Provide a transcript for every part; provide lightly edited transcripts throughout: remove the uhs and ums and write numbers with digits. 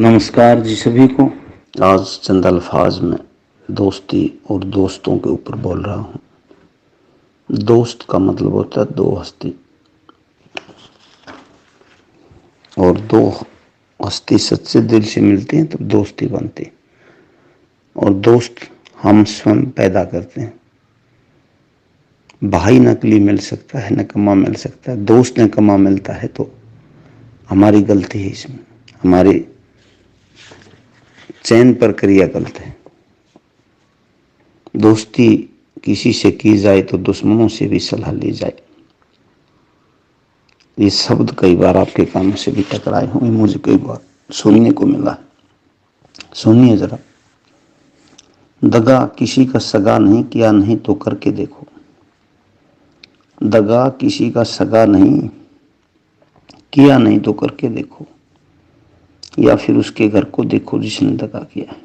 नमस्कार जी सभी को। आज चंद अल्फाज में दोस्ती और दोस्तों के ऊपर बोल रहा हूँ। दोस्त का मतलब होता है दो हस्ती, और दो हस्ती सच्चे दिल से मिलती हैं तब दोस्ती बनती है। और दोस्त हम स्वयं पैदा करते हैं। भाई नकली मिल सकता है, नकम्मा मिल सकता है, दोस्त नकम्मा मिलता है तो हमारी गलती है। इसमें हमारी चयन प्रक्रिया गलत है। दोस्ती किसी से की जाए तो दुश्मनों से भी सलाह ली जाए। ये शब्द कई बार आपके कानों से भी टकराए होंगे, मुझे कई बार सुनने को मिला। सुनिए जरा। दगा किसी का सगा नहीं किया, नहीं तो करके देखो। दगा किसी का सगा नहीं किया, नहीं तो करके देखो। या फिर उसके घर को देखो जिसने दगा किया है।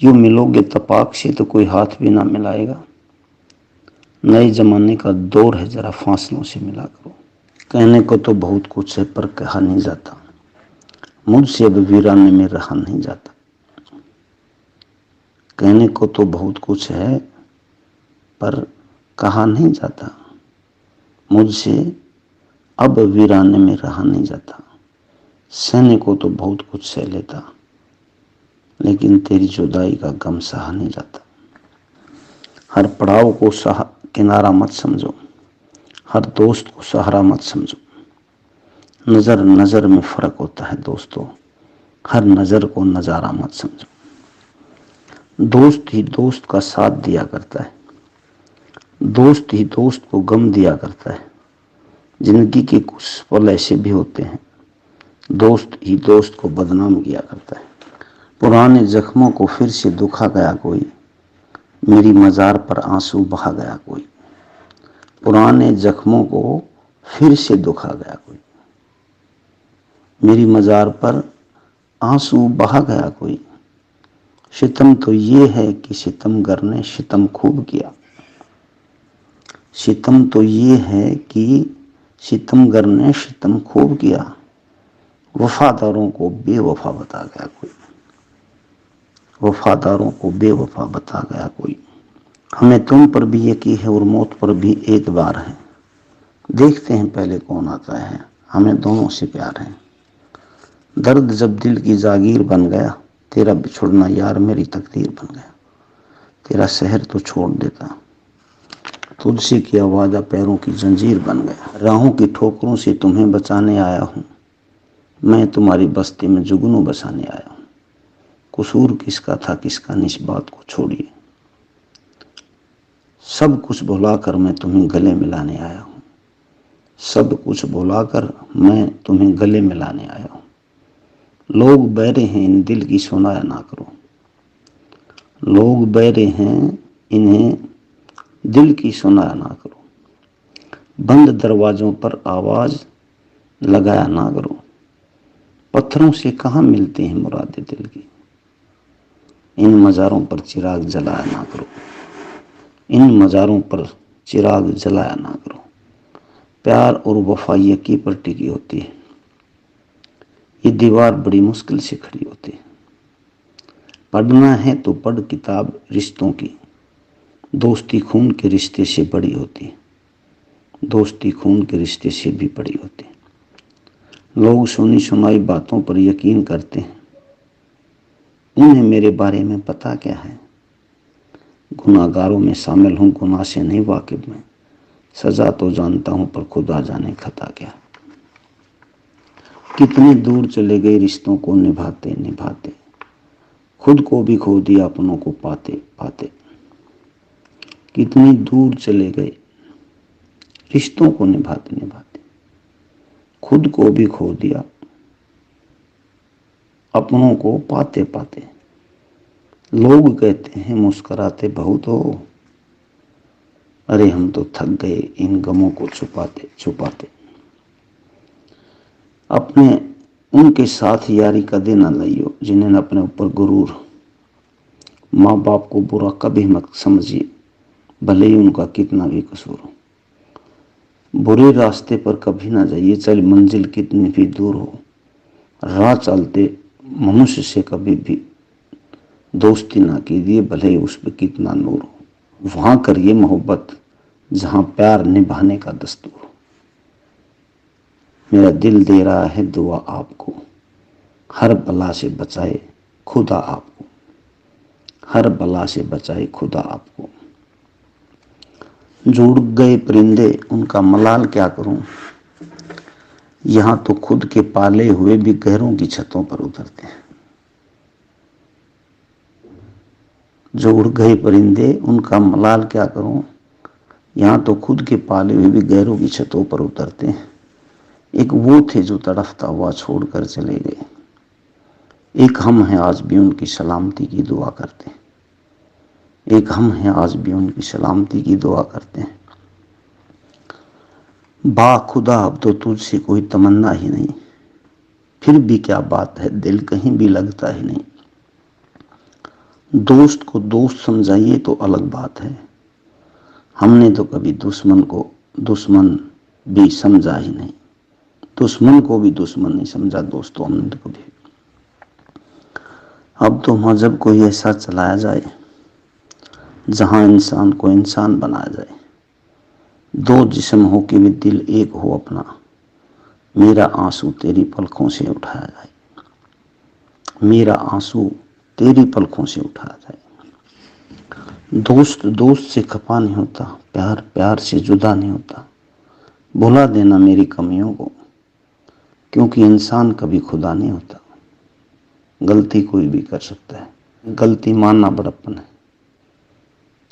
यूं मिलोगे तपाक से तो कोई हाथ भी ना मिलाएगा। नए जमाने का दौर है, जरा फासलों से मिला करो। कहने को तो बहुत कुछ है पर कहा नहीं जाता। मुझसे अब वीराने में रहा नहीं जाता। कहने को तो बहुत कुछ है पर कहा नहीं जाता। मुझसे अब वीराने में रहा नहीं जाता। सहने को तो बहुत कुछ सह लेता, लेकिन तेरी जुदाई का गम सहा नहीं जाता। हर पड़ाव को किनारा मत समझो, हर दोस्त को सहारा मत समझो। नजर नजर में फर्क होता है दोस्तों, हर नजर को नजारा मत समझो। दोस्त ही दोस्त का साथ दिया करता है, दोस्त ही दोस्त को गम दिया करता है। जिंदगी के कुछ पल ऐसे भी होते हैं, दोस्त ही दोस्त को बदनाम किया करता है। पुराने जख्मों को फिर से दुखा गया कोई, मेरी मजार पर आंसू बहा गया कोई। पुराने जख्मों को फिर से दुखा गया कोई, मेरी मजार पर आंसू बहा गया कोई। सितम तो ये है कि सितमगर ने सितम खूब किया। सितम तो ये है कि सितमगर ने सितम खूब किया। वफादारों को बेवफा बता गया कोई, वफादारों को बेवफा बता गया कोई। हमें तुम पर भी यकीन है और मौत पर भी एतबार है। देखते हैं पहले कौन आता है, हमें दोनों से प्यार है। दर्द जब दिल की जागीर बन गया, तेरा बिछुड़ना यार मेरी तकदीर बन गया। तेरा शहर तो छोड़ देता, तुझसे किया वादा पैरों की जंजीर बन गया। राहों की ठोकरों से तुम्हें बचाने आया हूँ, मैं तुम्हारी बस्ती में जुगनू बसाने आया हूँ। कसूर किसका था किसका नहीं, इस बात को छोड़िए। सब कुछ भुलाकर मैं तुम्हें गले मिलाने आया हूँ, सब कुछ भुलाकर मैं तुम्हें गले मिलाने आया हूँ। लोग बहरे हैं इन दिल की सुनाया ना करो, लोग बहरे हैं इन्हें दिल की सुनाया ना करो। बंद दरवाजों पर आवाज लगाया ना करो, पत्थरों से कहाँ मिलती हैं मुरादे दिल की। इन मज़ारों पर चिराग जलाया ना करो, इन मज़ारों पर चिराग जलाया ना करो। प्यार और वफा यकी पर टिकी होती है, ये दीवार बड़ी मुश्किल से खड़ी होती है। पढ़ना है तो पढ़ किताब रिश्तों की, दोस्ती खून के रिश्ते से बड़ी होती है, दोस्ती खून के रिश्ते से भी बड़ी होती है। लोग सुनी सुनाई बातों पर यकीन करते हैं, उन्हें मेरे बारे में पता क्या है। गुनाहगारों में शामिल हूँ, गुनाह से नहीं वाकिफ मैं। सजा तो जानता हूँ पर खुदा जाने खता क्या। कितनी दूर चले गए रिश्तों को निभाते निभाते, खुद को भी खो दिया अपनों को पाते पाते। कितनी दूर चले गए रिश्तों को निभाते निभाते, खुद को भी खो दिया अपनों को पाते पाते। लोग कहते हैं मुस्कुराते बहुत हो, अरे हम तो थक गए इन गमों को छुपाते छुपाते। अपने उनके साथ यारी कदे न लाइयो जिन्हें अपने ऊपर गुरूर। माँ बाप को बुरा कभी मत समझिए, भले ही उनका कितना भी कसूर हो। बुरे रास्ते पर कभी ना जाइए, चाहे मंजिल कितनी भी दूर हो। राह चलते मनुष्य से कभी भी दोस्ती ना कीजिए, भले ही उस पर कितना नूर हो। वहां करिए मोहब्बत जहां प्यार निभाने का दस्तूर हो। मेरा दिल दे रहा है दुआ आपको, हर बला से बचाए खुदा आपको, हर बला से बचाए खुदा आपको। जो उड़ गए परिंदे उनका मलाल क्या करूं, यहां तो खुद के पाले हुए भी घरों की छतों पर उतरते हैं। जो उड़ गए परिंदे उनका मलाल क्या करूं, यहां तो खुद के पाले हुए भी घरों की छतों पर उतरते हैं। एक वो थे जो तड़फता हुआ छोड़कर चले गए, एक हम हैं आज भी उनकी सलामती की दुआ करते हैं। एक हम हैं आज भी उनकी सलामती की दुआ करते हैं। बा खुदा अब तो तुझसे कोई तमन्ना ही नहीं, फिर भी क्या बात है दिल कहीं भी लगता ही नहीं। दोस्त को दोस्त समझाइए तो अलग बात है, हमने तो कभी दुश्मन को दुश्मन भी समझा ही नहीं। दुश्मन को भी दुश्मन नहीं समझा दोस्तों हमने तो कभी। अब तो मजहब कोई ऐसा चलाया जाए जहां इंसान को इंसान बनाया जाए। दो जिस्म हो के भी दिल एक हो अपना, मेरा आंसू तेरी पलकों से उठाया जाए, मेरा आंसू तेरी पलकों से उठाया जाए। दोस्त दोस्त से खफा नहीं होता, प्यार प्यार से जुदा नहीं होता। भुला देना मेरी कमियों को, क्योंकि इंसान कभी खुदा नहीं होता। गलती कोई भी कर सकता है, गलती मानना बड़प्पन है।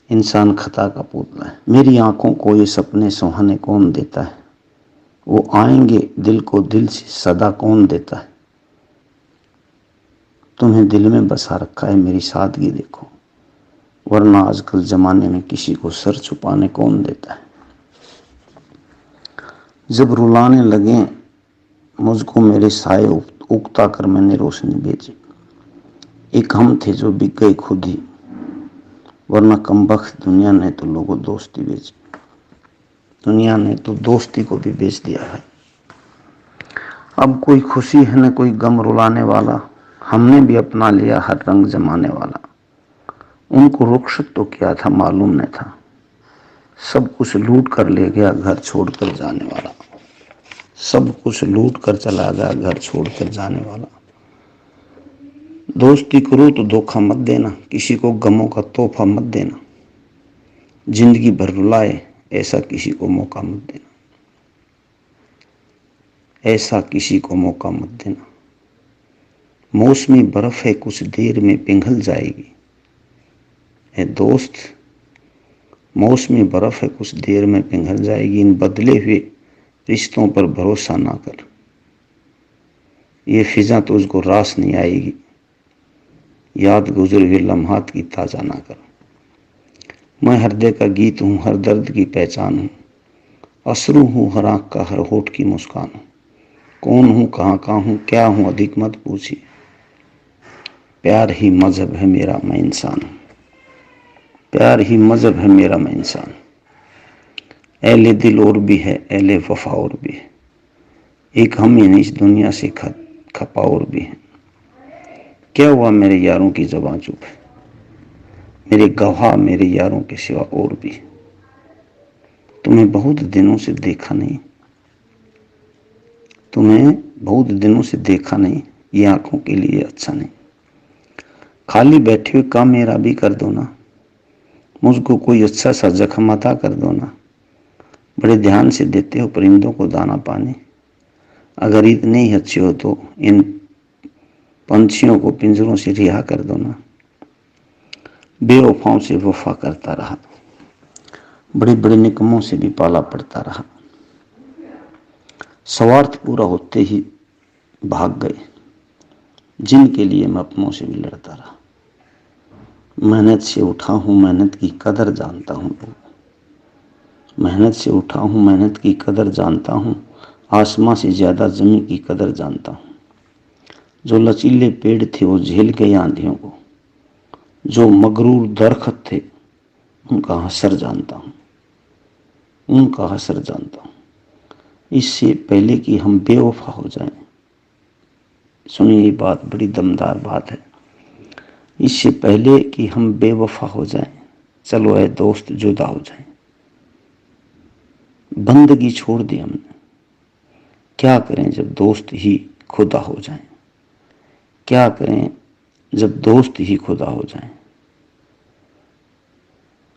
इंसान खता का पुतला है। मेरी आंखों को ये सपने सुहाने कौन देता है, वो आएंगे दिल को दिल से सदा कौन देता है। तुम्हें दिल में बसा रखा है मेरी सादगी देखो, वरना आजकल जमाने में किसी को सर छुपाने कौन देता है। जब रुलाने लगे मुझको मेरे साए उगता कर मैंने रोशनी भेजी। एक हम थे जो बिक गए खुद ही, वरना कमबख्त दुनिया ने तो लोगों दोस्ती बेची। दुनिया ने तो दोस्ती को भी बेच दिया है। अब कोई खुशी है न कोई गम रुलाने वाला, हमने भी अपना लिया हर रंग जमाने वाला। उनको रुखसत तो क्या था मालूम न था, सब कुछ लूट कर ले गया घर छोड़कर जाने वाला। सब कुछ लूट कर चला गया घर छोड़कर जाने वाला। दोस्ती करो तो धोखा मत देना, किसी को गमों का तोहफा मत देना। जिंदगी भर रुलाए ऐसा किसी को मौका मत देना, ऐसा किसी को मौका मत देना। मौसमी बर्फ है कुछ देर में पिघल जाएगी, ए दोस्त मौसमी बर्फ है कुछ देर में पिघल जाएगी। इन बदले हुए रिश्तों पर भरोसा ना कर, ये फिजा तो उसको रास नहीं आएगी। याद गुजर हुए लम्हात की ताजा ना कर। मैं हृदय का गीत हूँ, हर दर्द की पहचान हूँ, असरू हूँ हर आंख का हर होठ की मुस्कान हूँ। कौन हूँ कहाँ का हूँ क्या हूँ अधिक मत पूछिए, प्यार ही मजहब है मेरा मैं इंसान हूँ, प्यार ही मजहब है मेरा मैं इंसान। एले दिल और भी है एले वफा और भी है, एक हम ही नहीं इस दुनिया से खपा और भी है। क्या हुआ मेरे यारों की ज़बां चुप है, मेरे गवाह मेरे यारों के सिवा और भी। तुम्हें बहुत दिनों से देखा नहीं, तुम्हें बहुत दिनों से देखा नहीं, ये आंखों के लिए अच्छा नहीं। खाली बैठे हुए काम मेरा भी कर दो ना, मुझको कोई अच्छा सा जख्म अता कर दो ना। बड़े ध्यान से देते हो परिंदों को दाना पानी, अगर इतने ही अच्छे हो तो इन पंछियों को पिंजरों से रिहा कर दो ना। बेवफाओं से वफा करता रहा, बड़े बड़े निकमों से भी पाला पड़ता रहा। स्वार्थ पूरा होते ही भाग गए, जिनके लिए मैं अपनों से भी लड़ता रहा। मेहनत से उठा हूं मेहनत की कदर जानता हूं, मेहनत से उठा हूं मेहनत की कदर जानता हूं, आसमां से ज्यादा जमीन की कदर जानता हूं। जो लचीले पेड़ थे वो झेल गए आंधियों को, जो मगरूर दरख्त थे उनका हसर जानता हूं, उनका हसर जानता हूं। इससे पहले कि हम बेवफा हो जाएं, सुनिए, ये बात बड़ी दमदार बात है। इससे पहले कि हम बेवफा हो जाएं, चलो ऐ दोस्त जुदा हो जाएं। बंदगी छोड़ दी हमने, क्या करें जब दोस्त ही खुदा हो जाएं। क्या करें जब दोस्त ही खुदा हो जाएं।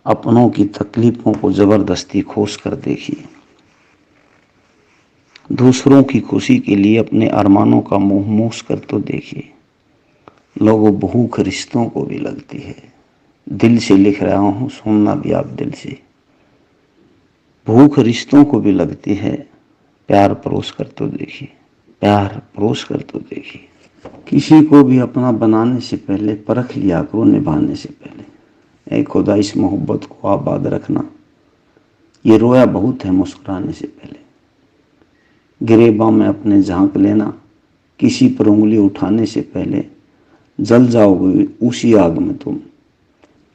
अपनों की तकलीफों को जबरदस्ती खोस कर देखिए। दूसरों की खुशी के लिए अपने अरमानों का मुंह मूस कर तो देखिए। लोगों, भूख रिश्तों को भी लगती है। दिल से लिख रहा हूं, सुनना भी आप दिल से। भूख रिश्तों को भी लगती है, प्यार परोस कर तो देखिए। प्यार परोस कर तो देखिए। किसी को भी अपना बनाने से पहले परख लिया करो, निभाने से पहले। ऐ खुदा, इस मोहब्बत को आबाद रखना। ये रोया बहुत है मुस्कुराने से पहले। गिरेबां में अपने झांक लेना, किसी पर उंगली उठाने से पहले। जल जाओगे उसी आग में तुम,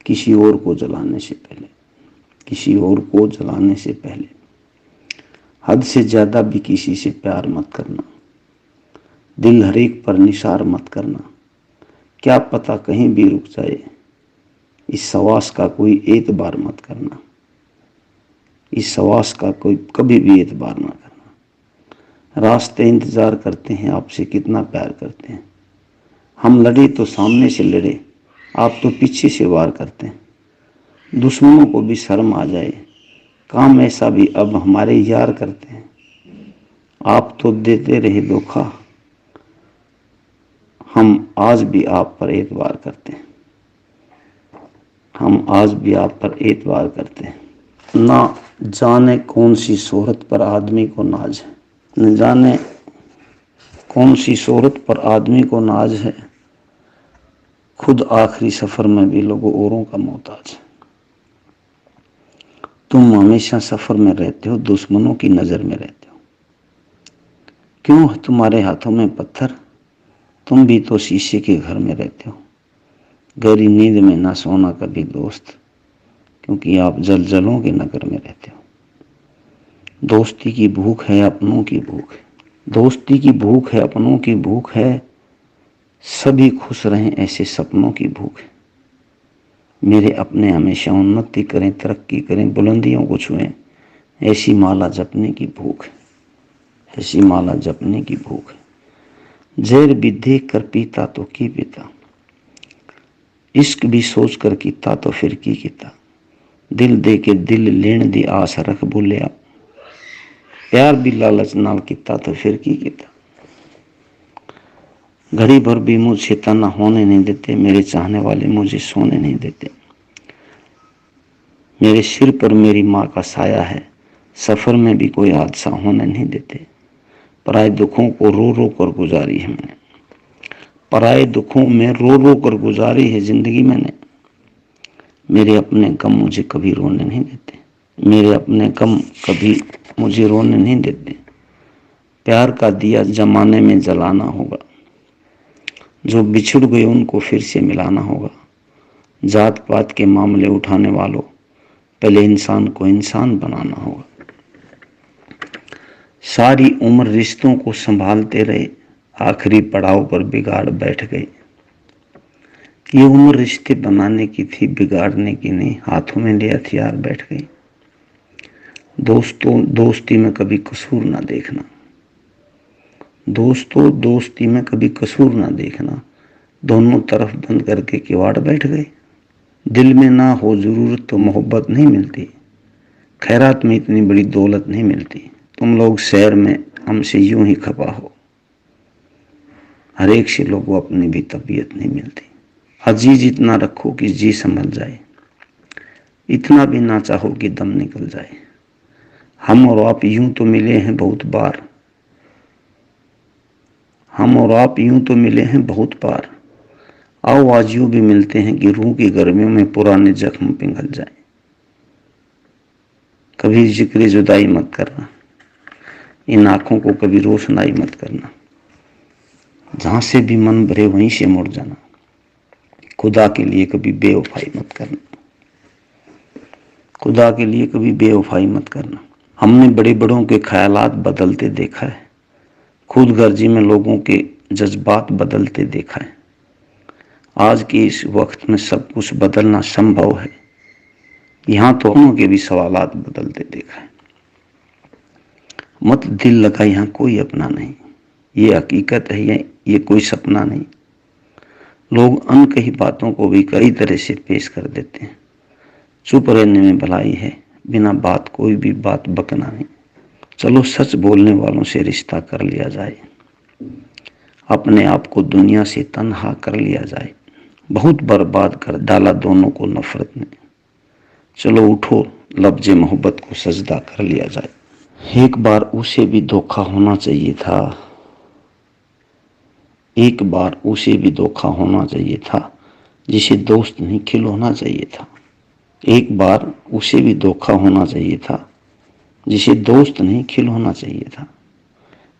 किसी और को जलाने से पहले। किसी और को जलाने से पहले। हद से ज्यादा भी किसी से प्यार मत करना। दिल हर एक पर निसार मत करना, क्या पता कहीं भी रुक जाए। इस सवास का कोई एतबार मत करना। इस सवास का कोई कभी भी एतबार ना करना। रास्ते इंतजार करते हैं आपसे, कितना प्यार करते हैं। हम लड़े तो सामने से लड़े, आप तो पीछे से वार करते हैं। दुश्मनों को भी शर्म आ जाए, काम ऐसा भी अब हमारे यार करते हैं। आप तो देते रहे धोखा, हम आज भी आप पर एतबार करते हैं। हम आज भी आप पर एतबार करते हैं। ना जाने कौन सी शोहरत पर आदमी को नाज है। न जाने कौन सी शोहरत पर आदमी को नाज है, खुद आखिरी सफर में भी लोगों औरों का मोहताज है। तुम हमेशा सफर में रहते हो, दुश्मनों की नजर में रहते हो। क्यों है तुम्हारे हाथों में पत्थर, तुम भी तो शीशे के घर में रहते हो। गहरी नींद में ना सोना कभी दोस्त, क्योंकि आप जलजलों के नगर में रहते हो। दोस्ती की भूख है, अपनों की भूख है। दोस्ती की भूख है, अपनों की भूख है। सभी खुश रहें ऐसे सपनों की भूख है। मेरे अपने हमेशा उन्नति करें, तरक्की करें, बुलंदियों को छुएं, ऐसी माला जपने की भूख है। ऐसी माला जपने की भूख है। जहर भी देख कर पीता तो की पीता, इश्क भी सोच कर कीता तो फिर की कीता। दिल दे के दिल लेण दी आस रख भूलिया, प्यार भी लालच नाल कीता तो फिर की कीता। घड़ी भर भी मुझे तना होने नहीं देते, मेरे चाहने वाले मुझे सोने नहीं देते। मेरे सिर पर मेरी माँ का साया है, सफर में भी कोई हादसा होने नहीं देते। पराए दुखों को रो रो कर गुजारी है मैंने, पराए दुखों में रो रो कर गुजारी है जिंदगी मैंने। मेरे अपने गम मुझे कभी रोने नहीं देते। मेरे अपने गम कभी मुझे रोने नहीं देते। प्यार का दिया जमाने में जलाना होगा, जो बिछड़ गए उनको फिर से मिलाना होगा। जात पात के मामले उठाने वालों, पहले इंसान को इंसान बनाना होगा। सारी उम्र रिश्तों को संभालते रहे, आखिरी पड़ाव पर बिगाड़ बैठ गए। ये उम्र रिश्ते बनाने की थी, बिगाड़ने की नहीं। हाथों में ले हथियार बैठ गए। दोस्तों, दोस्ती में कभी कसूर ना देखना। दोस्तों, दोस्ती में कभी कसूर ना देखना। दोनों तरफ बंद करके किवाड़ बैठ गए। दिल में ना हो जरूरत तो मोहब्बत नहीं मिलती। खैरात में इतनी बड़ी दौलत नहीं मिलती। तुम लोग शहर में हमसे यूं ही खपा हो, हर एक से लोगों अपनी भी तबीयत नहीं मिलती। अजीज इतना रखो कि जी संभल जाए, इतना भी ना चाहो कि दम निकल जाए। हम और आप यूं तो मिले हैं बहुत बार, हम और आप यूं तो मिले हैं बहुत बार। आओ आज यूं भी मिलते हैं कि रूह की गर्मियों में पुराने जख्म पिघल जाए। कभी जिक्र जुदाई मत करना, इन आंखों को कभी रोशनाई मत करना। जहां से भी मन भरे वहीं से मुड़ जाना। खुदा के लिए कभी बेवफाई मत करना। खुदा के लिए कभी बेवफाई मत करना। हमने बड़े बड़ों के ख्यालात बदलते देखा है, खुद गर्जी में लोगों के जज्बात बदलते देखा है। आज के इस वक्त में सब कुछ बदलना संभव है। यहाँ तो उनके भी सवालात बदलते देखा है। मत दिल लगा, यहाँ कोई अपना नहीं। ये हकीकत है, ये कोई सपना नहीं। लोग अनकही बातों को भी कई तरह से पेश कर देते हैं। चुप रहने में भलाई है, बिना बात कोई भी बात बकना नहीं। चलो सच बोलने वालों से रिश्ता कर लिया जाए, अपने आप को दुनिया से तन्हा कर लिया जाए। बहुत बर्बाद कर डाला दोनों को नफरत ने। चलो उठो, लफ्ज़े मोहब्बत को सजदा कर लिया जाए। एक बार उसे भी धोखा होना चाहिए था, एक बार उसे भी धोखा होना चाहिए था, जिसे दोस्त नहीं खिलौना चाहिए था। एक बार उसे भी धोखा होना चाहिए था, जिसे दोस्त नहीं खिलौना चाहिए था।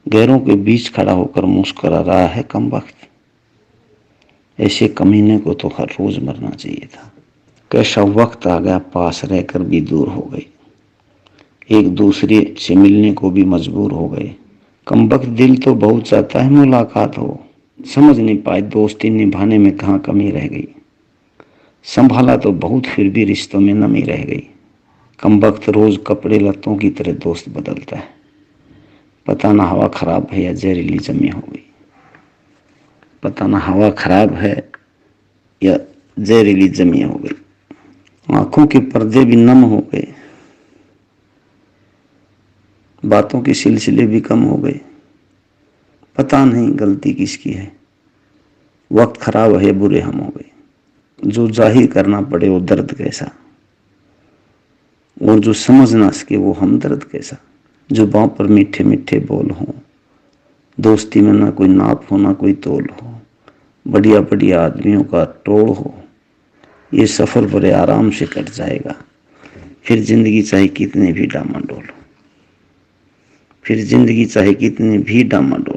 गैरों के बीच खड़ा होकर मुस्कुरा रहा है कमबख्त। ऐसे कमीने को तो हर रोज मरना चाहिए था। कैसा वक्त आ गया, पास रहकर भी दूर हो गए, एक दूसरे से मिलने को भी मजबूर हो गए। कमबख्त दिल तो बहुत चाहता है मुलाकात हो, समझ नहीं पाए दोस्ती निभाने में कहाँ कमी रह गई। संभाला तो बहुत, फिर भी रिश्तों में नमी रह गई। कमबख्त रोज कपड़े लत्तों की तरह दोस्त बदलता है। पता ना हवा खराब है या जहरीली जमी हो गई, पता ना हवा खराब है या जहरीली जमी हो गई। आंखों के पर्दे भी नम हो गए, बातों के सिलसिले भी कम हो गए। पता नहीं गलती किसकी है, वक्त खराब है, बुरे हम हो गए। जो जाहिर करना पड़े वो दर्द कैसा, और जो समझ ना सके वो हमदर्द कैसा। जुबान पर मीठे मीठे बोल हों, दोस्ती में ना कोई नाप हो ना कोई तोल हो, बढ़िया बढ़िया आदमियों का टोल हो, ये सफर बड़े आराम से कट जाएगा। फिर जिंदगी चाहे कितनी भी डामाडोल हो, फिर जिंदगी चाहे कितनी भी डामाडोल